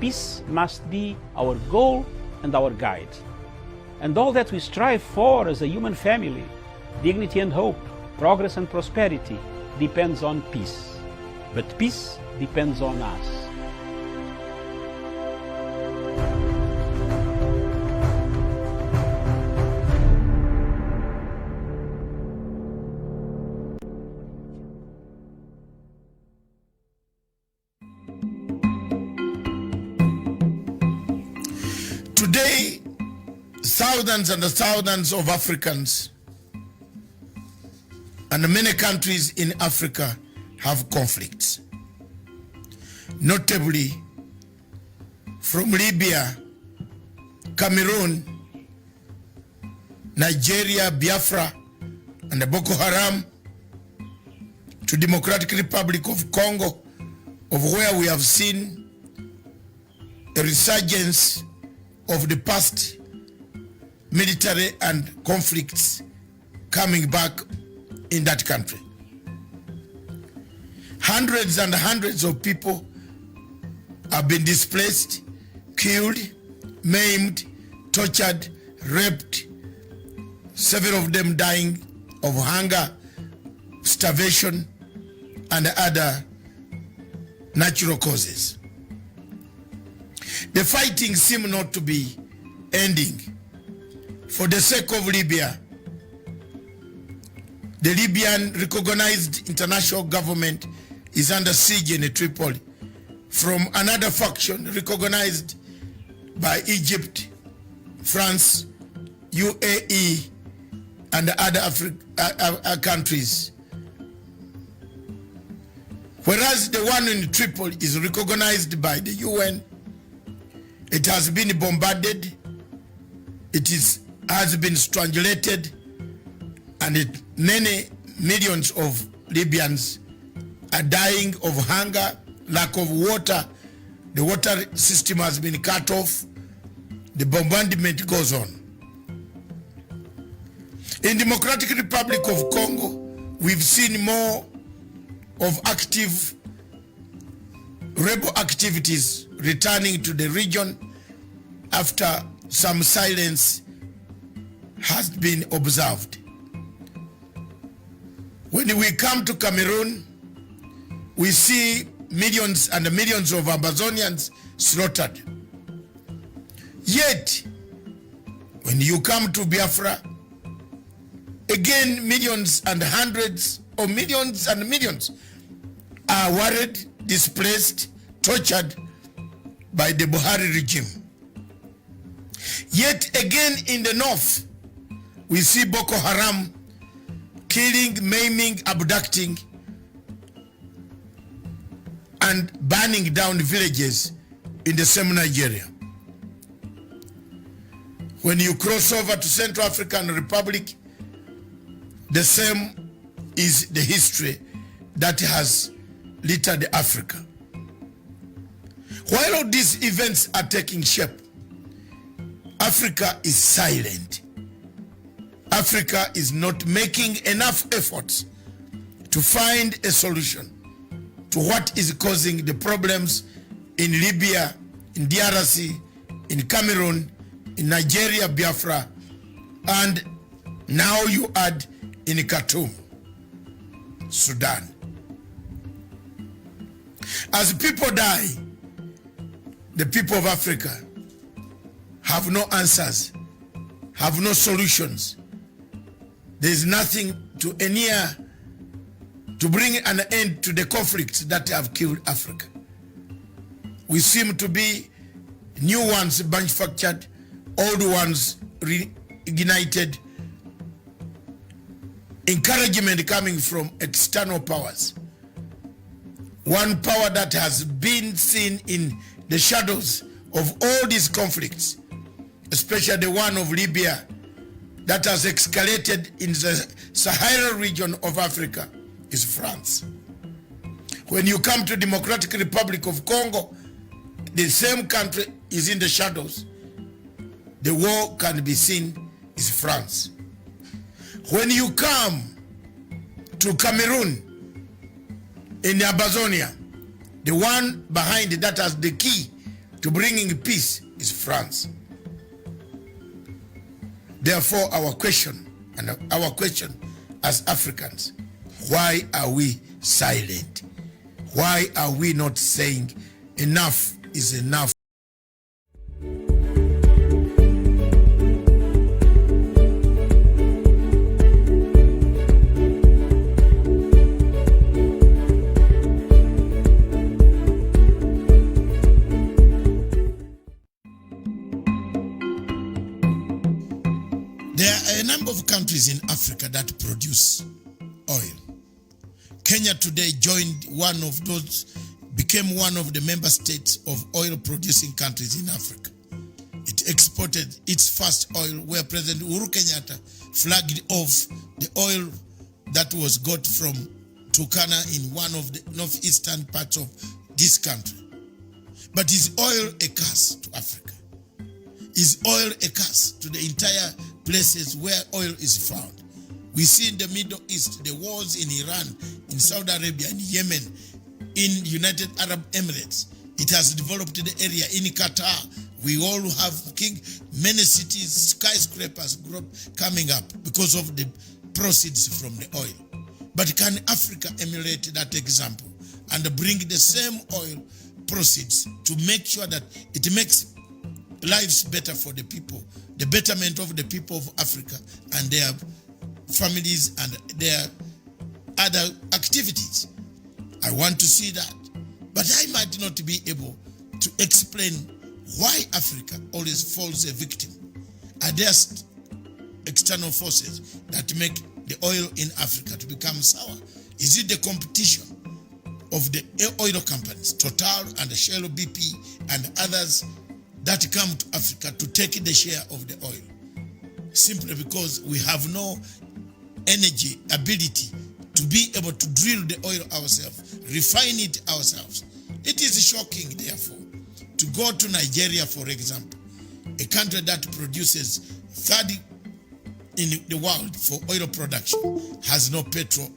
peace must be our goal and our guide. And all that we strive for as a human family, dignity and hope, progress and prosperity, depends on peace. But peace depends on us. Today, thousands and thousands of Africans and many countries in Africa have conflicts. Notably, from Libya, Cameroon, Nigeria, Biafra, and Boko Haram, to Democratic Republic of Congo, of where we have seen a resurgence of the past military and conflicts coming back in that country. Hundreds and hundreds of people have been displaced, killed, maimed, tortured, raped, several of them dying of hunger, starvation, and other natural causes. The fighting seems not to be ending. For the sake of Libya, the Libyan recognized international government is under siege in Tripoli from another faction recognized by Egypt, France, UAE, and other countries. Whereas the one in Tripoli is recognized by the UN, it has been bombarded, has been strangulated, and many millions of Libyans are dying of hunger, lack of water. The water system has been cut off. The bombardment goes on. In Democratic Republic of Congo, we've seen more of active rebel activities returning to the region after some silence has been observed. When we come to Cameroon, we see millions and millions of Amazonians slaughtered. Yet, when you come to Biafra, again millions and hundreds of millions and millions are worried, displaced, tortured by the Buhari regime. Yet again in the north, we see Boko Haram killing, maiming, abducting, and burning down villages in the same Nigeria. When you cross over to Central African Republic, the same is the history that has littered Africa. While all these events are taking shape, Africa is silent. Africa is not making enough efforts to find a solution to what is causing the problems in Libya, in DRC, in Cameroon, in Nigeria, Biafra, and now you add in Khartoum, Sudan. As people die, the people of Africa have no answers, have no solutions. There is nothing to endear to bring an end to the conflicts that have killed Africa. We seem to be new ones manufactured, old ones reignited, encouragement coming from external powers. One power that has been seen in the shadows of all these conflicts, especially the one of Libya that has escalated in the Sahara region of Africa, is France. When you come to Democratic Republic of Congo, the same country is in the shadows. The war can be seen is France. When you come to Cameroon, in Amazonia, the one behind that has the key to bringing peace is France. Therefore, our question as Africans, why are we silent? Why are we not saying enough is enough? There are a number of countries in Africa that produce oil. Kenya today became one of the member states of oil producing countries in Africa. It exported its first oil where President Uhuru Kenyatta flagged off the oil that was got from Turkana in one of the northeastern parts of this country. But is oil a curse to Africa? Is oil a curse to the entire places where oil is found? We see in the Middle East, the wars in Iran, in Saudi Arabia, in Yemen, in United Arab Emirates. It has developed the area in Qatar. We all have many cities, skyscrapers coming up because of the proceeds from the oil. But can Africa emulate that example and bring the same oil proceeds to make sure that it makes lives better for the people, the betterment of the people of Africa and their families and their other activities? I want to see that. But I might not be able to explain why Africa always falls a victim. Are there external forces that make the oil in Africa to become sour? Is it the competition of the oil companies, Total and Shell BP and others that come to Africa to take the share of the oil? Simply because we have no energy, ability to be able to drill the oil ourselves, refine it ourselves. It is shocking, therefore, to go to Nigeria, for example, a country that produces third in the world for oil production, has no petrol.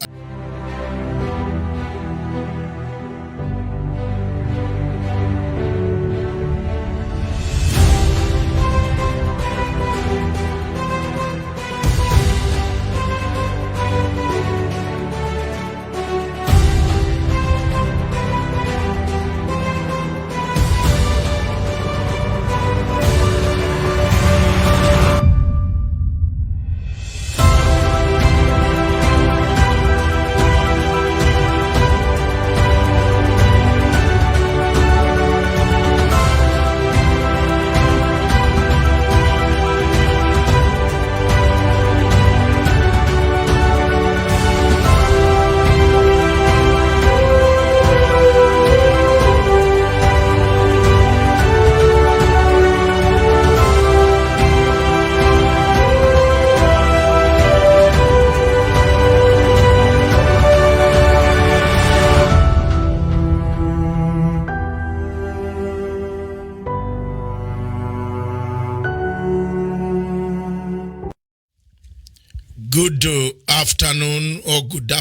Good afternoon or good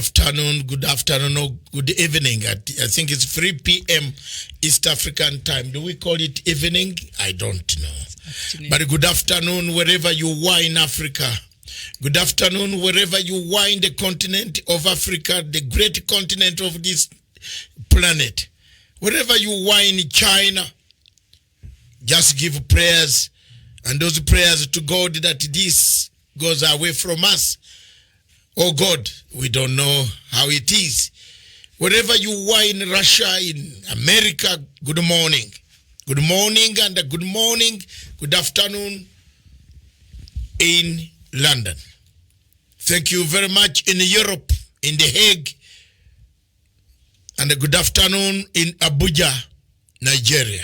afternoon or good evening. I think it's 3 p.m. East African time. Do we call it evening? I don't know. Afternoon. But good afternoon wherever you are in Africa. Good afternoon wherever you are in the continent of Africa, the great continent of this planet. Wherever you are in China, just give prayers, and those prayers to God that this goes away from us. Oh God, we don't know how it is. Wherever you are in Russia, in America, good morning. Good morning and good morning, good afternoon in London. Thank you very much in Europe, in The Hague, and a good afternoon in Abuja, Nigeria.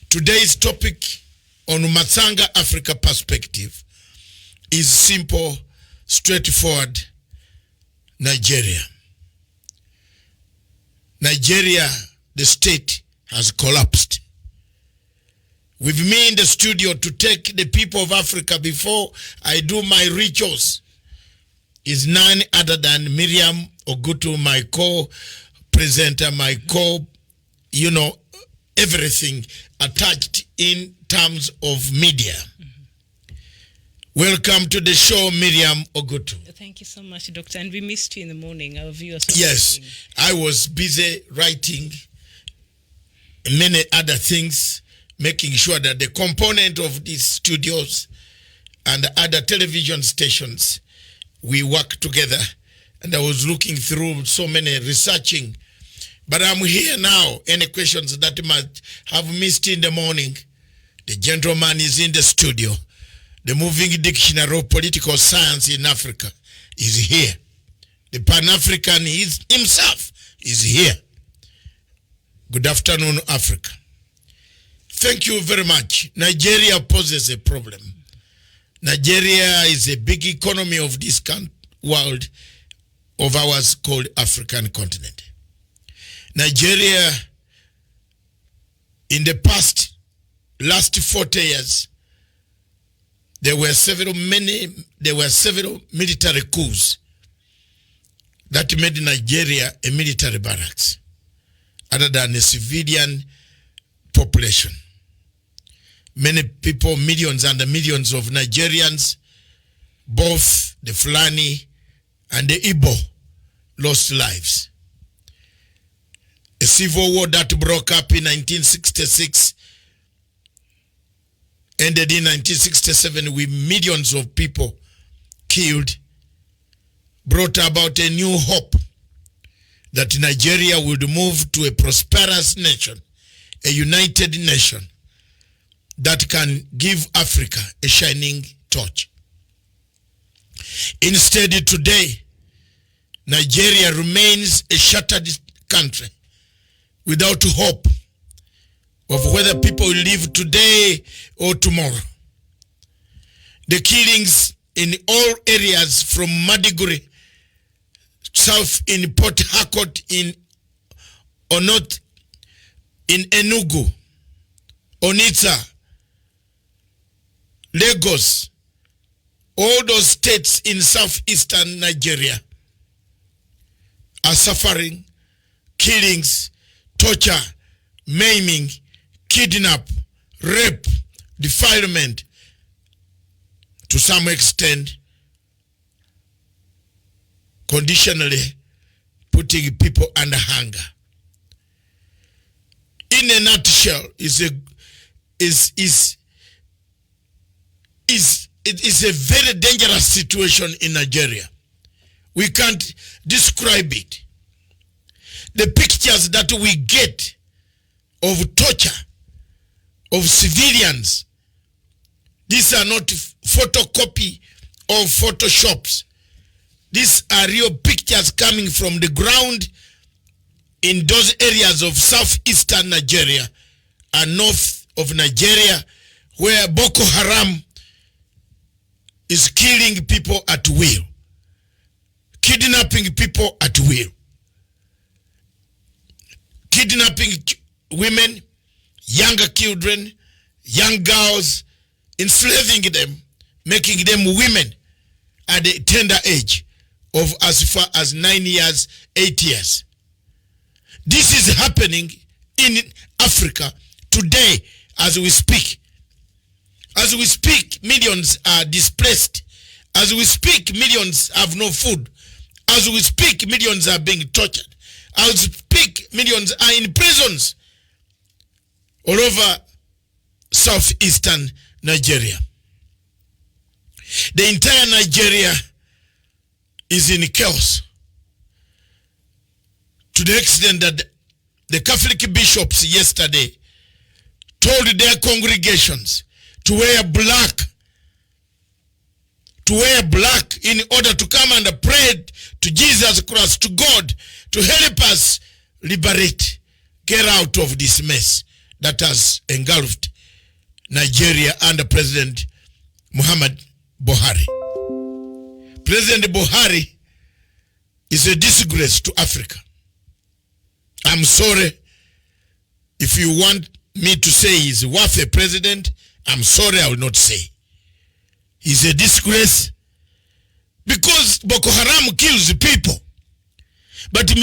Today's topic on Matsanga Africa perspective is simple, straightforward. Nigeria. Nigeria, the state, has collapsed. With me in the studio to take the people of Africa before I do my rituals is none other than Miriam Ogutu, my co-presenter, my everything attached in terms of media. Welcome to the show, Miriam Ogutu. Thank you so much, Doctor. And we missed you in the morning. Our viewers were Yes, watching. I was busy writing many other things, making sure that the component of these studios and other television stations, we work together. And I was looking through so many researching. But I'm here now. Any questions that you might have missed in the morning, the gentleman is in the studio. The moving dictionary of political science in Africa is here. The Pan-African himself is here. Good afternoon, Africa. Thank you very much. Nigeria poses a problem. Nigeria is a big economy of this world of ours called African continent. Nigeria, in the last 40 years, there were several military coups that made Nigeria a military barracks other than a civilian population. Many people, millions and millions of Nigerians, both the Fulani and the Igbo, lost lives. A civil war that broke up in 1966 ended in 1967 with millions of people killed, brought about a new hope that Nigeria would move to a prosperous nation, a united nation that can give Africa a shining torch. Instead, today, Nigeria remains a shattered country without hope of whether people will live today or tomorrow. The killings in all areas from Maiduguri, south in Port Harcourt, or north in Enugu, Onitsha, Lagos, all those states in southeastern Nigeria are suffering killings, torture, maiming, kidnap, rape, defilement, to some extent, conditionally putting people under hunger. In a nutshell, it is a very dangerous situation in Nigeria. We can't describe it. The pictures that we get of torture of civilians, these are not photocopy or photoshops. These are real pictures coming from the ground in those areas of southeastern Nigeria and north of Nigeria, where Boko Haram is killing people at will, kidnapping people at will, kidnapping women, younger children, young girls, enslaving them, making them women at a tender age of as far as 9 years, 8 years. This is happening in Africa today as we speak. As we speak, millions are displaced. As we speak, millions have no food. As we speak, millions are being tortured. As we speak, millions are in prisons all over southeastern Nigeria. The entire Nigeria is in chaos, to the extent that the Catholic bishops yesterday told their congregations to wear black in order to come and pray to Jesus Christ, to God, to help us liberate, get out of this mess that has engulfed Nigeria under President Muhammad Buhari. President Buhari is a disgrace to Africa. I'm sorry. If you want me to say he's worth a president, I'm sorry, I will not say. He's a disgrace because Boko Haram kills people. But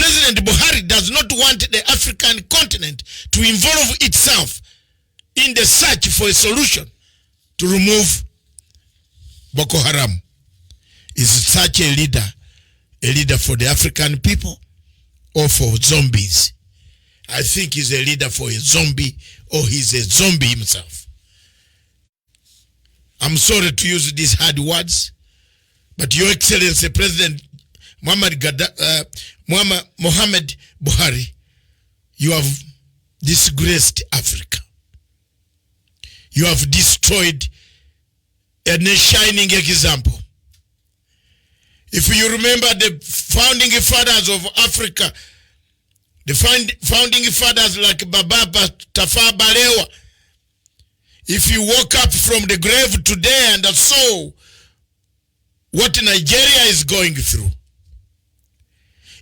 President Buhari does not want the African continent to involve itself in the search for a solution to remove Boko Haram. Is such a leader for the African people or for zombies? I think he's a leader for a zombie, or he's a zombie himself. I'm sorry to use these hard words, but Your Excellency President Muhammad Buhari, you have disgraced Africa. You have destroyed a shining example. If you remember the founding fathers of Africa, the founding fathers like Baba Tafawa Balewa, if you woke up from the grave today and saw what Nigeria is going through,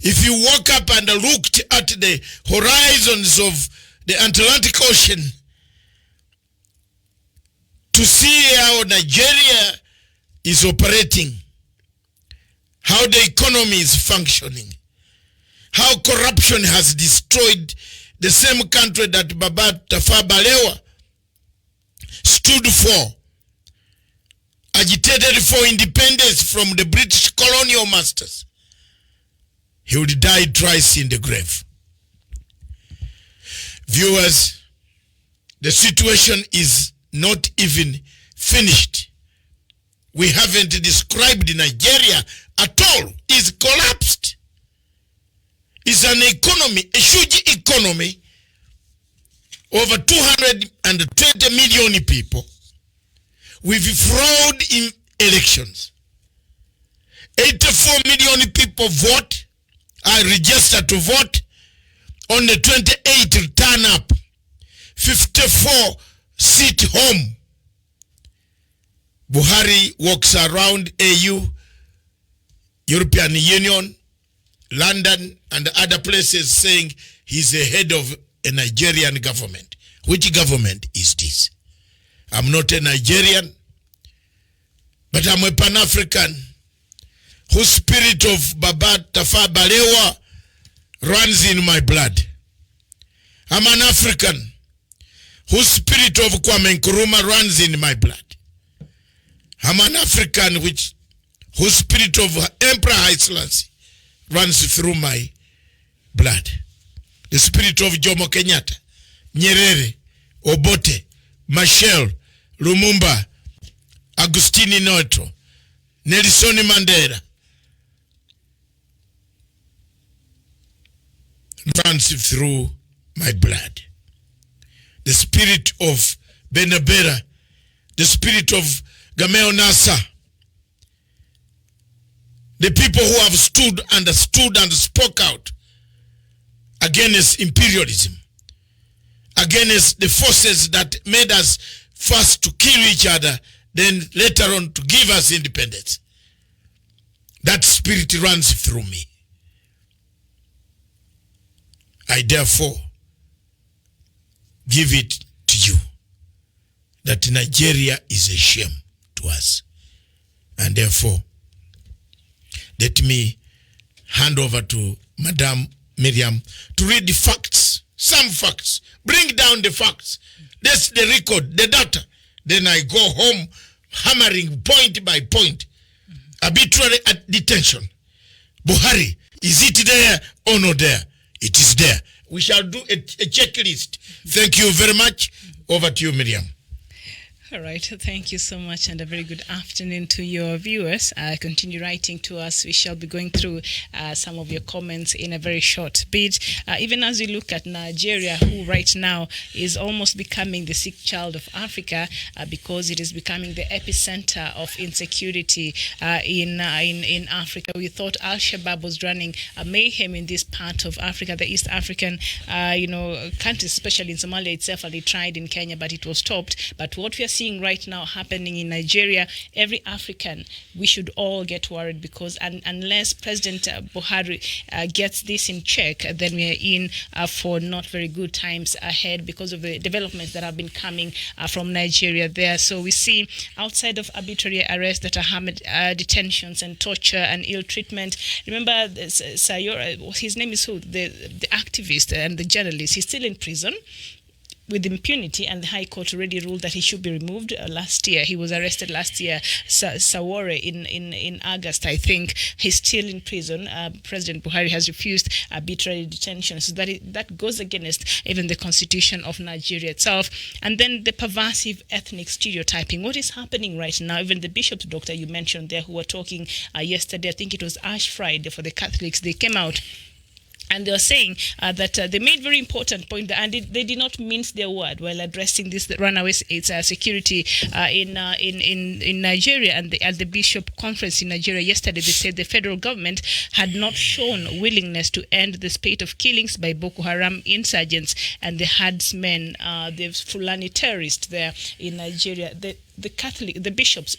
if you woke up and looked at the horizons of the Atlantic Ocean to see how Nigeria is operating, how the economy is functioning, how corruption has destroyed the same country that Baba Tafawa Balewa stood for, agitated for independence from the British colonial masters, he would die twice in the grave. Viewers, the situation is not even finished. We haven't described Nigeria at all. It's collapsed. It's an economy, a huge economy, over 220 million people, with fraud in elections. 84 million people vote, are registered to vote. On the 28th turn up, 54 sit home. Buhari walks around AU, European Union, London, and other places saying he's the head of a Nigerian government. Which government is this? I'm not a Nigerian, but I'm a Pan-African whose spirit of Baba Tafawa Balewa runs in my blood. I'm an African whose spirit of Kwame Nkrumah runs in my blood. I'm an African whose spirit of Emperor Haile Selassie runs through my blood. The spirit of Jomo Kenyatta, Nyerere, Obote, Machel, Lumumba, Agustini Neto, Nelson Mandela runs through my blood. The spirit of Benabera, the spirit of Gameo Nasa, the people who have stood and spoke out against imperialism, against the forces that made us first to kill each other, then later on to give us independence. That spirit runs through me. I therefore give it to you that Nigeria is a shame to us. And therefore, let me hand over to Madam Miriam to read the facts, some facts, bring down the facts. That's the record, the data. Then I go home hammering point by point. Arbitrary detention. Buhari, is it there or not there? It is there. We shall do a checklist. Thank you very much. Over to you, Miriam. All right. Thank you so much, and a very good afternoon to your viewers. Continue writing to us. We shall be going through some of your comments in a very short bit. Even as we look at Nigeria, who right now is almost becoming the sick child of Africa because it is becoming the epicenter of insecurity in Africa. We thought Al-Shabaab was running a mayhem in this part of Africa, the East African countries, especially in Somalia itself, and they tried in Kenya, but it was stopped. But what we are seeing right now happening in Nigeria, every African, we should all get worried, because unless President Buhari gets this in check, then we are in for not very good times ahead because of the developments that have been coming from Nigeria there. So we see, outside of arbitrary arrests, that are detentions and torture and ill treatment. Remember, Sayora, his name is who? The activist and the journalist. He's still in prison with impunity, and the High Court already ruled that he should be removed last year. He was arrested last year, Sawore, in August, I think. He's still in prison. President Buhari has refused arbitrary detention. So that goes against even the constitution of Nigeria itself. And then the pervasive ethnic stereotyping. What is happening right now? Even the bishops, doctor, you mentioned there, who were talking yesterday, I think it was Ash Friday for the Catholics, they came out and they were saying that they made very important point, and they did not mince their word while addressing this runaway security in Nigeria. And at the Bishop Conference in Nigeria yesterday, they said the federal government had not shown willingness to end the spate of killings by Boko Haram insurgents and the herdsmen, the Fulani terrorists there in Nigeria. The bishops,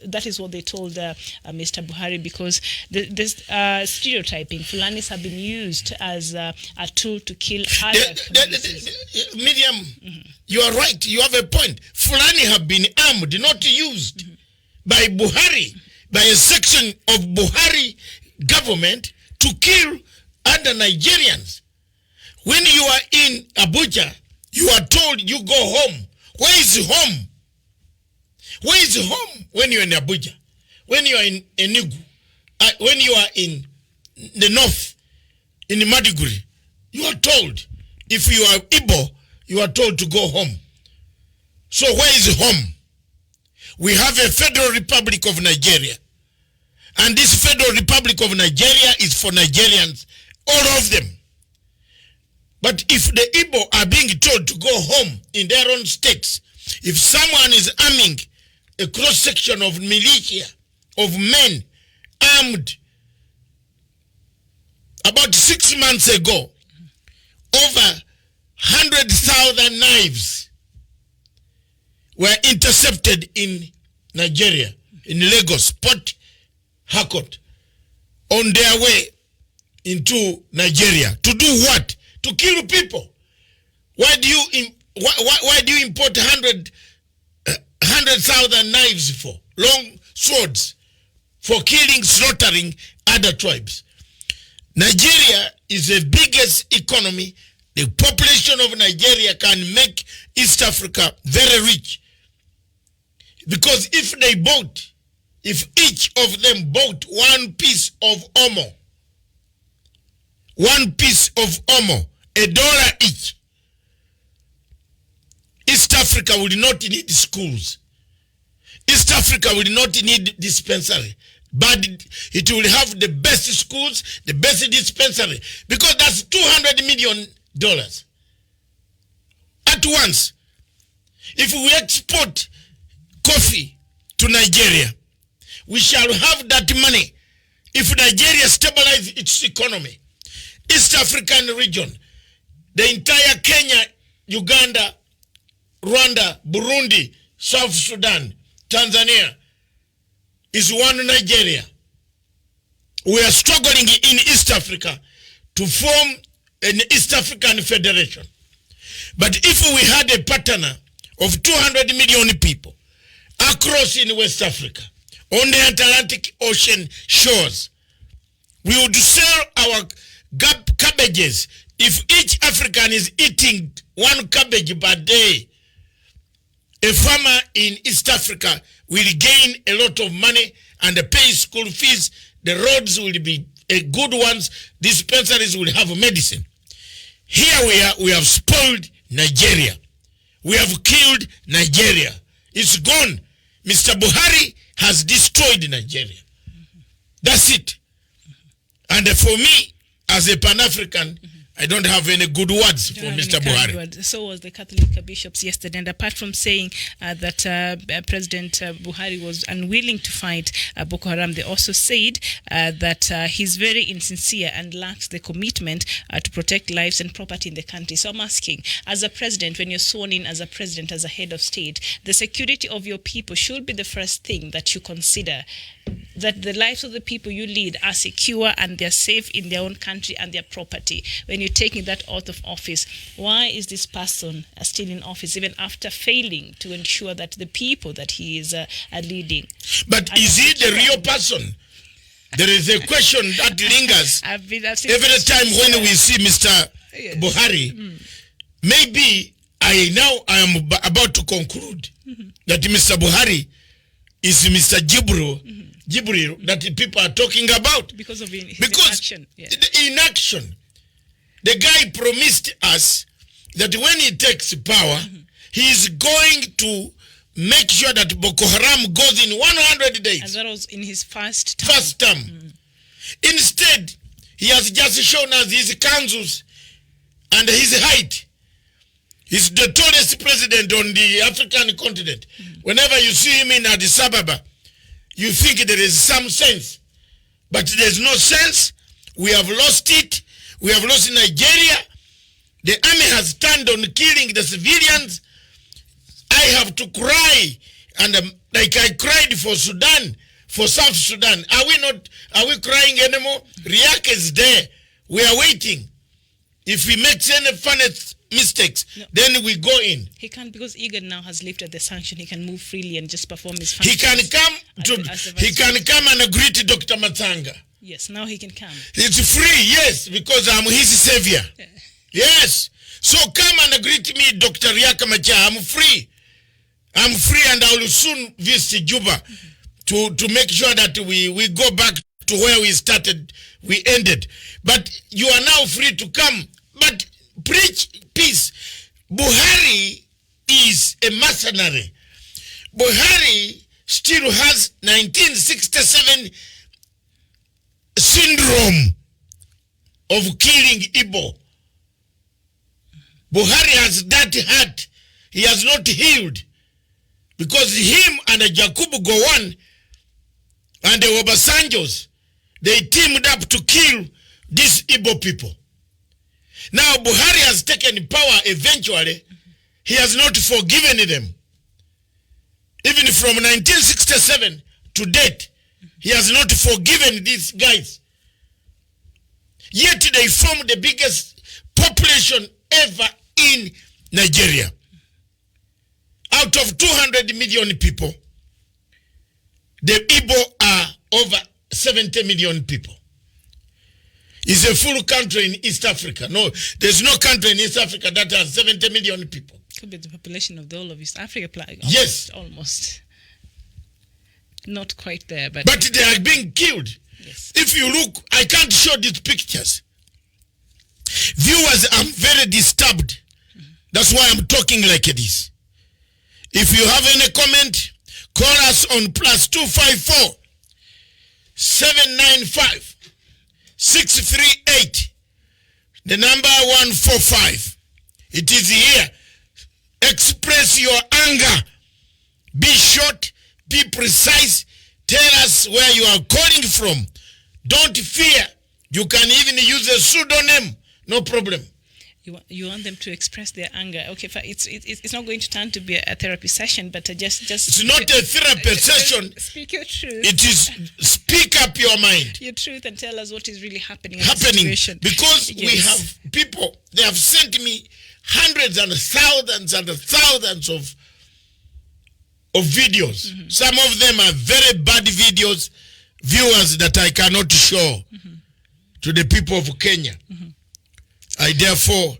that is what they told Mr. Buhari, because this stereotyping, Fulanis have been used as a tool to kill other communities. Miriam, you are right. You have a point. Fulani have been armed, not used by Buhari, by a section of Buhari government to kill other Nigerians. When you are in Abuja, you are told you go home. Where is home? Where is home when you're in Abuja? When you are in Enugu? When you are in the north, in Maiduguri, you are told, if you are Igbo, you are told to go home. So where is home? We have a Federal Republic of Nigeria. And this Federal Republic of Nigeria is for Nigerians, all of them. But if the Igbo are being told to go home in their own states, if someone is arming a cross-section of militia, of men armed, about 6 months ago, over 100,000 knives were intercepted in Nigeria, in Lagos, Port Harcourt, on their way into Nigeria. To do what? To kill people. Why do you import 100,000 knives for? Long swords for killing, slaughtering other tribes. Nigeria is the biggest economy. The population of Nigeria can make East Africa very rich. Because if each of them bought one piece of omo, $1 each, East Africa will not need schools. East Africa will not need dispensary. But it will have the best schools, the best dispensary. Because that's $200 million at once. If we export coffee to Nigeria, we shall have that money. If Nigeria stabilizes its economy, East African region, the entire Kenya, Uganda, Rwanda, Burundi, South Sudan, Tanzania, is one Nigeria. We are struggling in East Africa to form an East African Federation. But if we had a partner of 200 million people across in West Africa, on the Atlantic Ocean shores, we would sell our cabbages. If each African is eating one cabbage per day, a farmer in East Africa will gain a lot of money and pay school fees. The roads will be good ones. Dispensaries will have medicine. Here we have spoiled Nigeria. We have killed Nigeria. It's gone. Mr. Buhari has destroyed Nigeria. That's it. And for me, as a Pan-African, I don't have any good words for Mr. Buhari. So was the Catholic bishops yesterday. And apart from saying that President Buhari was unwilling to fight Boko Haram, they also said that he's very insincere and lacks the commitment to protect lives and property in the country. So I'm asking, as a president, when you're sworn in as a president, as a head of state, the security of your people should be the first thing that you consider, that the lives of the people you lead are secure and they're safe in their own country and their property. When you're taking that oath of office, why is this person still in office even after failing to ensure that the people that he is leading? But is he the real person? There is a question that lingers every time when we see Mr. Buhari. Maybe I am about to conclude that Mr. Buhari is Mr. Jibril that people are talking about. Because of his inaction. Yeah. The inaction. The guy promised us that when he takes power, he is going to make sure that Boko Haram goes in 100 days. And that was in his first term. Instead, he has just shown us his councils and his height. He's the tallest president on the African continent. Whenever you see him in Addis Ababa, you think there is some sense. But there's no sense. We have lost it. We have lost Nigeria. The army has turned on killing the civilians. I have to cry. And like I cried for Sudan, for South Sudan. Are we crying anymore? Riak is there. We are waiting. If he makes any funny mistakes, then we go in. He can't, because IGAD now has lifted the sanction. He can move freely and just perform his functions. He can come and greet Dr. Matsanga. Yes, now he can come. It's free, yes, because I'm his savior. Yes. So come and greet me, Dr. Riak Machar. I'm free. I'm free, and I will soon visit Juba to make sure that we go back to where we started, we ended. But you are now free to come. But preach peace. Buhari is a mercenary. Buhari still has 1967 syndrome of killing Igbo. Buhari has that heart. He has not healed. Because him and Jacob Gowon and the Obasanjos, they teamed up to kill these Igbo people. Now Buhari has taken power eventually. He has not forgiven them. Even from 1967 to date, he has not forgiven these guys. Yet they form the biggest population ever in Nigeria. Out of 200 million people, the Igbo are over 70 million people. It's a full country in East Africa. No, there's no country in East Africa that has 70 million people. Could be the population of the whole of East Africa. Yes. Almost. Not quite there, but they are being killed. Yes. If you look, I can't show these pictures. Viewers, I'm very disturbed. That's why I'm talking like this. If you have any comment, call us on +254 795 638. The number 145. It is here. Express your anger. Be short. Be precise. Tell us where you are calling from. Don't fear. You can even use a pseudonym. No problem. You want them to express their anger. Okay, it's not going to turn to be a therapy session, but just it's not a therapy session. Speak your truth. It is speak up your mind. Your truth, and tell us what is really happening. Because we have people. They have sent me hundreds and thousands of videos. Some of them are very bad videos, viewers, that I cannot show to the people of Kenya. I therefore,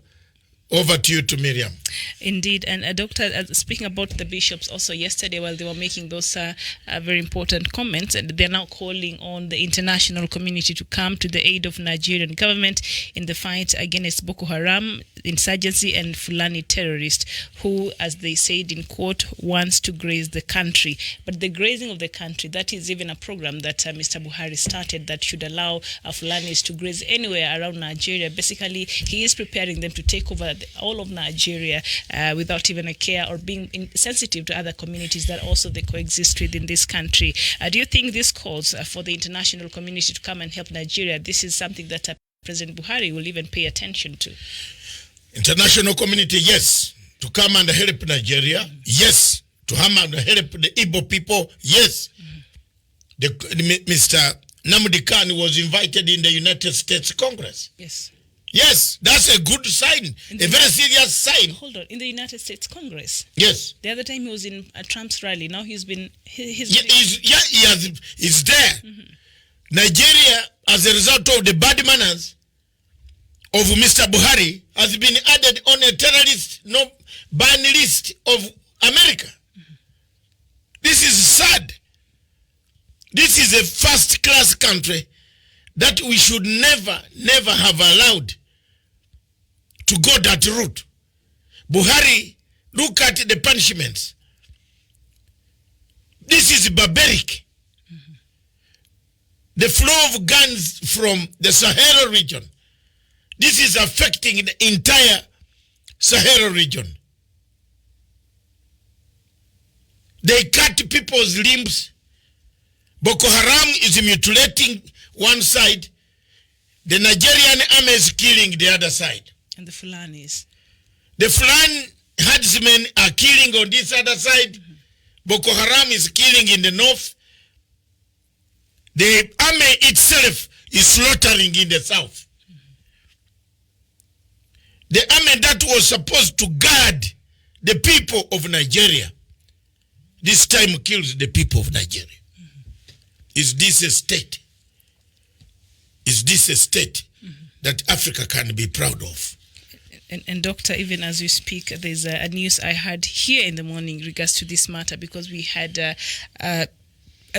over to you, to Miriam. Indeed. And Doctor, speaking about the bishops also yesterday, while they were making those very important comments, and they're now calling on the international community to come to the aid of Nigerian government in the fight against Boko Haram insurgency and Fulani terrorists who, as they said in quote, wants to graze the country. But the grazing of the country, that is even a program that Mr. Buhari started that should allow Fulanis to graze anywhere around Nigeria. Basically, he is preparing them to take over all of Nigeria without even a care or being sensitive to other communities that also they coexist with in this country. Do you think this calls for the international community to come and help Nigeria? This is something that President Buhari will even pay attention to. International community, yes, to come and help Nigeria, yes, to come and help the Igbo people, yes. Mr. Nnamdi Kanu was invited in the United States Congress. Yes. Yes, that's a good sign, a very serious sign. Hold on, in the United States Congress? Yes. The other time he was in Trump's rally. Now he's there. Nigeria, as a result of the bad manners of Mr. Buhari, has been added on a terrorist ban list of America. This is sad. This is a first-class country that we should never have allowed to go that route. Buhari, look at the punishments. This is barbaric. The flow of guns from the Sahel region, this is affecting the entire Sahel region. They cut people's limbs. Boko Haram is mutilating one side. The Nigerian army is killing the other side. And the Fulanis. The Fulani herdsmen are killing on this other side. Boko Haram is killing in the north. The army itself is slaughtering in the south. The army that was supposed to guard the people of Nigeria, this time kills the people of Nigeria. Is this a state? Is this a state that Africa can be proud of? And Doctor, even as you speak, there's a news I heard here in the morning in regards to this matter, because we had a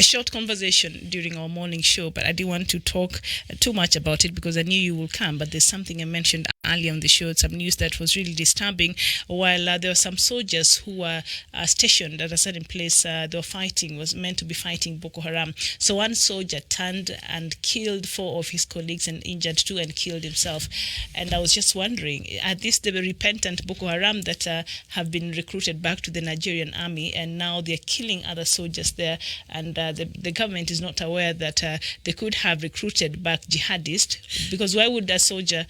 short conversation during our morning show, but I didn't want to talk too much about it because I knew you will come. But there's something I mentioned earlier on the show, some news that was really disturbing. While there were some soldiers who were stationed at a certain place, they were fighting, was meant to be fighting Boko Haram. So one soldier turned and killed 4 of his colleagues and injured 2 and killed himself. And I was just wondering, are these the repentant Boko Haram that have been recruited back to the Nigerian army, and now they're killing other soldiers there, and the government is not aware that they could have recruited back jihadists? Because why would a soldier...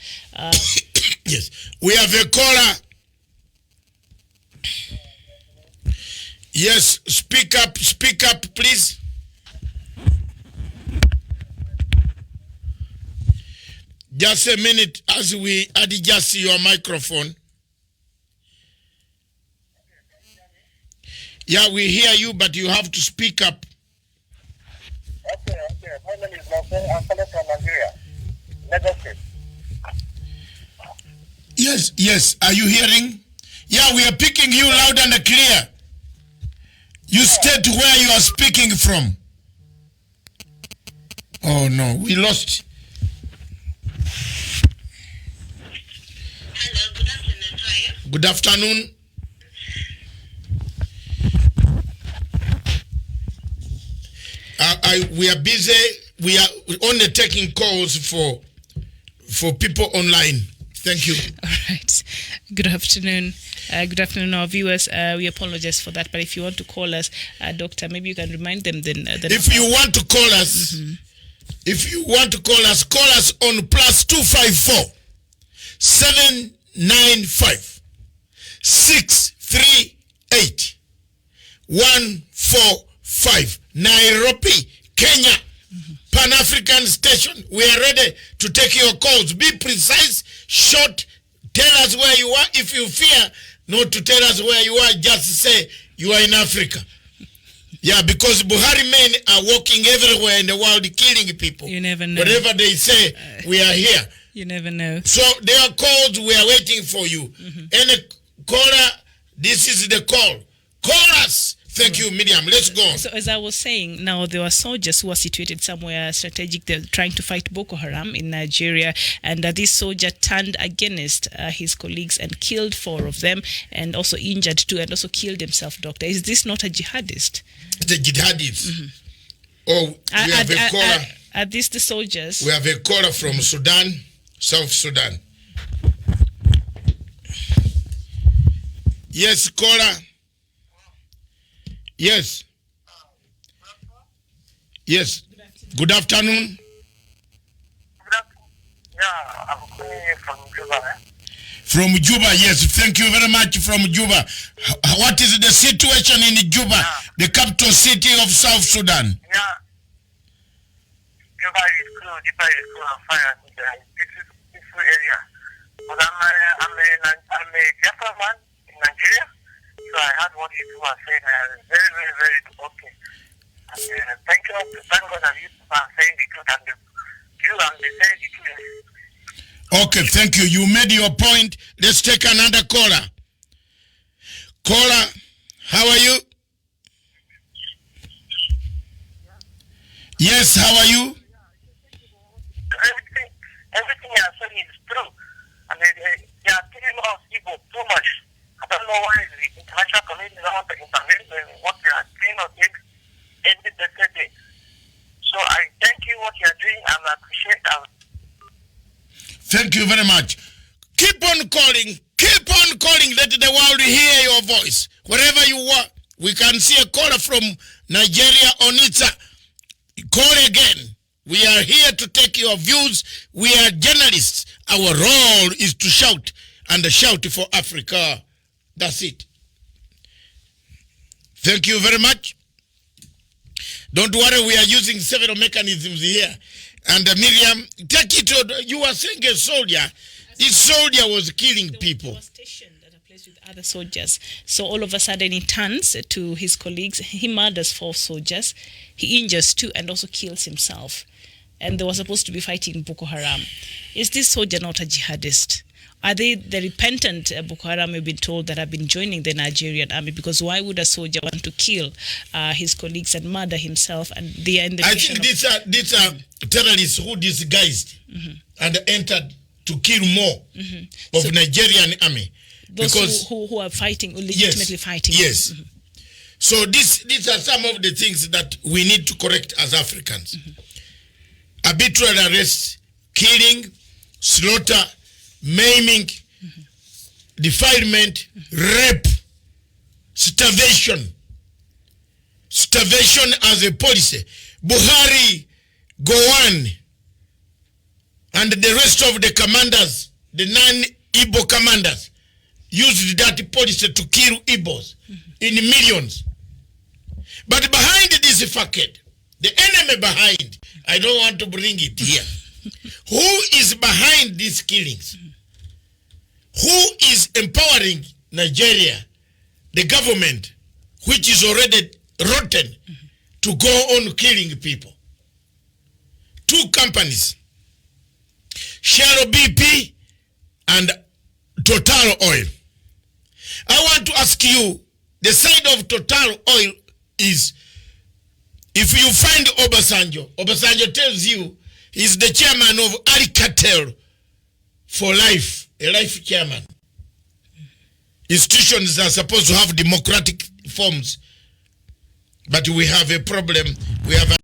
Yes, we have a caller. Yes, speak up, please. Just a minute as we adjust your microphone. Yeah, we hear you, but you have to speak up. Okay. My name is Matsanga. I'm calling from Nigeria, Lagos State. Yes. Are you hearing? Yeah, we are picking you loud and clear. You state where you are speaking from. Oh no, we lost. Hello, good afternoon. How are you? Good afternoon. We are busy. We are only taking calls for people online. Thank you. All right. Good afternoon. Good afternoon, our viewers. We apologize for that, but if you want to call us, Doctor, maybe you can remind them then. If you want to call us, call us on +254 795 638 145 Nairobi, Kenya. Pan-African station. We are ready to take your calls. Be precise, short. Tell us where you are. If you fear not to tell us where you are, just say you are in Africa. Yeah, because Buhari men are walking everywhere in the world killing people. You never know. Whatever they say, we are here. You never know. So there are calls. We are waiting for you. Any Caller, this is the call. Call us. Thank you, Miriam. Let's go. So as I was saying, now there were soldiers who were situated somewhere strategic. They're trying to fight Boko Haram in Nigeria, and this soldier turned against his colleagues and killed 4 of them, and also injured 2, and also killed himself. Doctor, is this not a jihadist? It's a jihadist. Mm-hmm. Oh, we have a caller. Are these the soldiers? We have a caller from Sudan, South Sudan. Yes, caller. Yes. Yes. Good afternoon. Yeah, I'm calling from Juba. From Juba, yes. Thank you very much from Juba. What is the situation in Juba, the capital city of South Sudan? Yeah. Juba is cool. I'm fine. This is a peaceful area. But I'm a Jaffa man in Nigeria. So I heard what you were saying. Very, very, very okay. And, thank God that you are saying the truth and they say the truth. Okay, thank you. You made your point. Let's take another caller. Caller, how are you? Yes, how are you? Everything you are saying is true. And they are killing us people too much. I don't know why the international community don't want to intervene in what they are doing or every day. So I thank you what you are doing and I appreciate that. Thank you very much. Keep on calling. Keep on calling. Let the world hear your voice. Wherever you are, we can see a caller from Nigeria, Onitsha. Call again. We are here to take your views. We are journalists. Our role is to shout and shout for Africa. That's it. Thank you very much. Don't worry, we are using several mechanisms here. And Miriam, take it. You were saying a soldier. This soldier was killing people. He was stationed at a place with other soldiers. So all of a sudden he turns to his colleagues. He murders 4 soldiers. He injures 2 and also kills himself. And they were supposed to be fighting Boko Haram. Is this soldier not a jihadist? Are they the repentant Boko Haram you've been told that have been joining the Nigerian army? Because why would a soldier want to kill his colleagues and murder himself? And they are in the I think these are terrorists who disguised and entered to kill more of Nigerian army. Those because who are fighting, legitimately fighting. Yes. So these are some of the things that we need to correct as Africans. Arbitrary arrest, killing, slaughter, maiming, defilement, rape, starvation. Starvation as a policy. Buhari, Gowon, and the rest of the commanders, the non-Igbo commanders, used that policy to kill Igbos in millions. But behind this facade, the enemy behind, I don't want to bring it here. Who is behind these killings? Who is empowering Nigeria, the government, which is already rotten, to go on killing people? 2 companies, Shell BP and Total Oil. I want to ask you, the side of Total Oil is, if you find Obasanjo tells you he's the chairman of Alcatel for life, a life chairman. Institutions are supposed to have democratic forms, but we have a problem. We have a